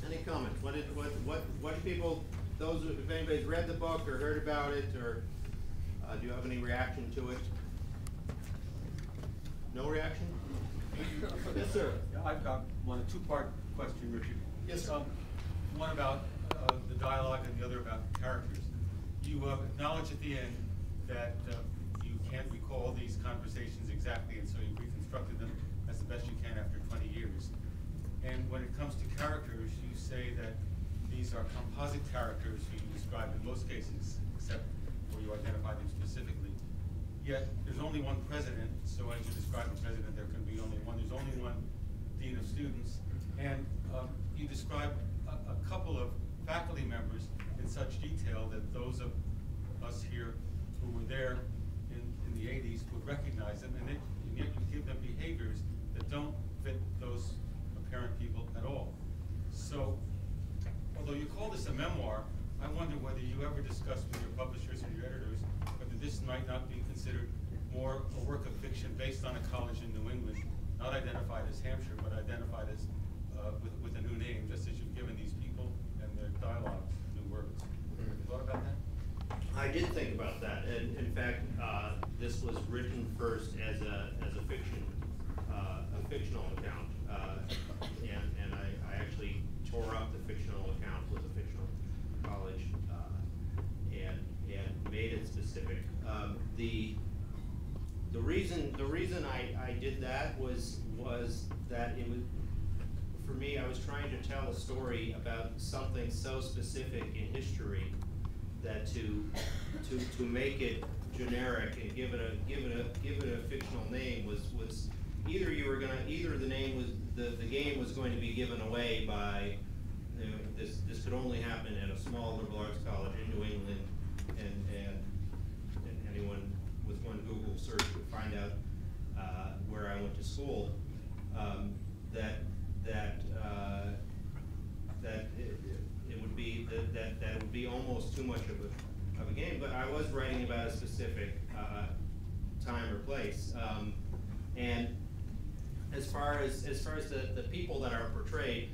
Any comments? What did people, if anybody's read the book or heard about it, or do you have any reaction to it? No reaction? Yes, sir. Yeah, I've got a two-part question, Richard. Yes, sir. One about the dialogue and the other about characters. You acknowledge at the end that you can't recall these conversations exactly, and so you've reconstructed them as the best you can after 20 years. And when it comes to characters, you say that these are composite characters who you describe in most cases, except where you identify them specifically. Yet, there's only one president, so as you describe a president, there can be only one. There's only one dean of students. And you describe a couple of faculty members in such detail that those of us here who were there in the 80s would recognize them, and yet you give them behaviors that don't fit those apparent people at all. So, although you call this a memoir, I wonder whether you ever discussed with your publishers and your editors whether this might not be considered more a work of fiction based on a college in New England, not identified as Hampshire, but identified as with a new name, just as you've given these people and their dialogues new words. Have you thought about that? I did think about that, and in fact, this was written first as a fictional account, and I actually tore up the fictional account with a fictional college and made it specific. The reason I did that was that it was, for me, I was trying to tell a story about something so specific in history that to make it generic and give it a fictional name was either the name was the game was going to be given away by, you know, this could only happen at a small liberal arts college in New England, and anyone with one Google search would find out where I went to school. That would be almost too much of a game. But I was writing about a specific time or place, and as far as the people that are portrayed,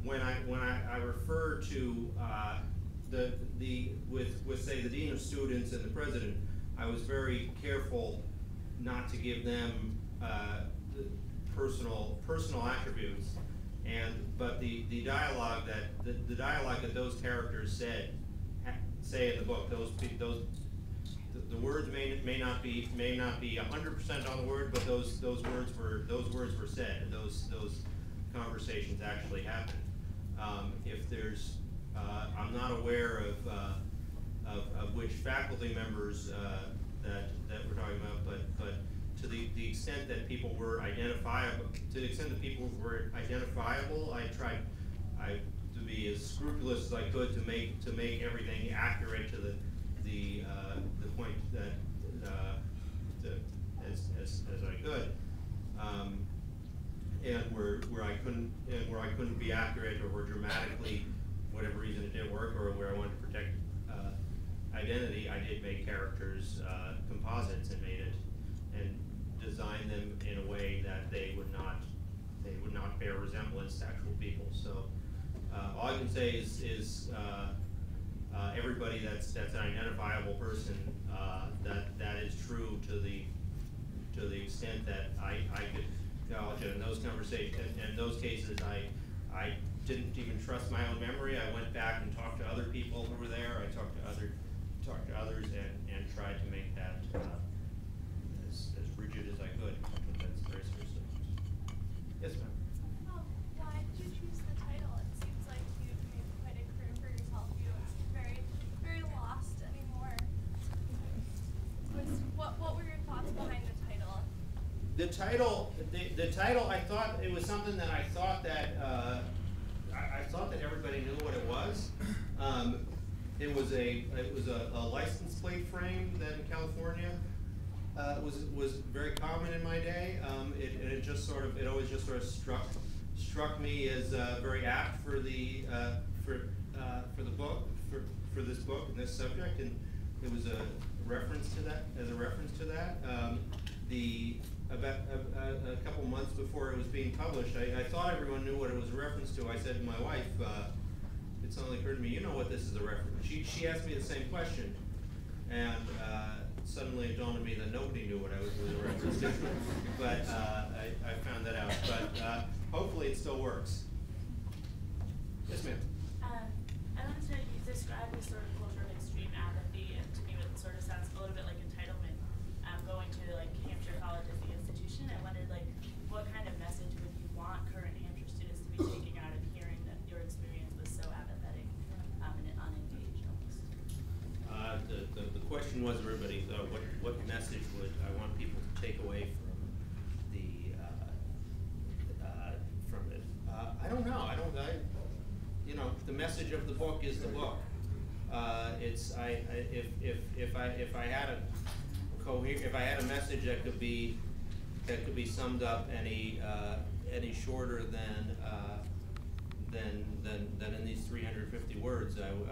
when I refer to with say the dean of students and the president, I was very careful not to give them personal attributes, but the dialogue that those characters say in the book, the words may not be 100% on the word, but those words were said, and those conversations actually happened. If there's, I'm not aware of which faculty members that we're talking about, but to the extent that people were identifiable, I tried to be as scrupulous as I could to make everything accurate to the point that as I could, and where I couldn't be accurate, or where dramatically, whatever reason it didn't work, or where I wanted to protect identity, I did make characters composites and design them in a way that they would not bear resemblance to actual people. So all I can say is everybody that's an identifiable person, that is true to the extent that I could acknowledge it. In those conversations, in those cases, I didn't even trust my own memory. I went back and talked to other people who were there. I talked to others and tried to make that as rigid as I could. But that's very specific. Yes, ma'am. Why did you choose the title? It seems like you've made quite a career for yourself. You don't seem very lost anymore. What were your thoughts behind the title? The title, I thought it was something that I thought that everybody knew what it was. It was a license plate frame that in California was very common in my day. It always just sort of struck me as very apt for the book, for this book and this subject, and it was a reference to that. about a couple months before it was being published, I thought everyone knew what it was a reference to. I said to my wife, it suddenly occurred to me, you know what this is a reference. She asked me the same question, and suddenly it dawned on me that nobody knew what I was a reference to. But I found that out. But hopefully it still works. Yes, ma'am. I wanted to know, you described this sort of culture of extreme apathy, and to me it sort of sounds a little bit like entitlement. Going to like Hampshire College as the institution, I wondered like what kind of message would you want current Hampshire students to be taking out of hearing that your experience was so apathetic and unengaged almost? The question was, everybody, what message would I want people to take away from from it? I don't know. You know, the message of the book is the book. If I had a message that could be summed up any shorter than in these 350 words, I would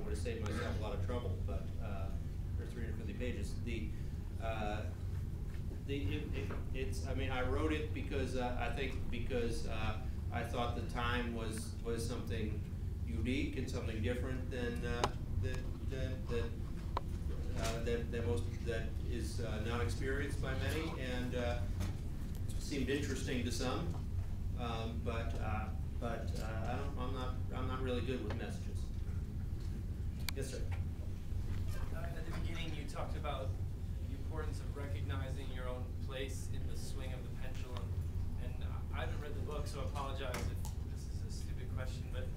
have saved myself a lot of trouble. But or 350 pages. I mean, I wrote it because I thought the time was something unique and something different than that is not experienced by many, and seemed interesting to some. But I'm not really good with messages. Yes, sir. At the beginning, you talked about the importance of recognizing your own place in the swing of the pendulum, and I haven't read the book, so I apologize if this is a stupid question, but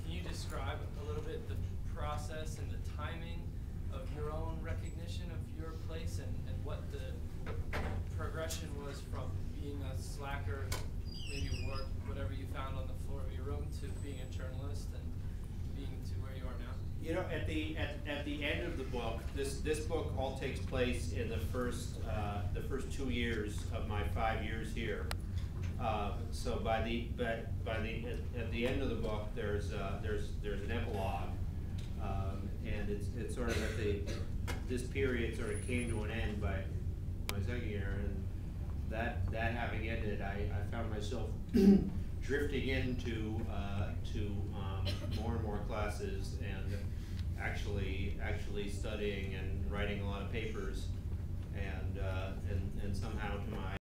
can you describe a little bit the process and the timing of your own recognition of your place, and what the progression was from being a slacker, maybe work, whatever you found on the floor of your room, to being a journalist and being to where you are now? You know, at the end of the book, this book all takes place in the first 2 years of my 5 years here. So at the end of the book, there's an epilogue, and it's sort of this period sort of came to an end by my second year, and that having ended, I found myself drifting into more and more classes, and actually studying and writing a lot of papers, and somehow to my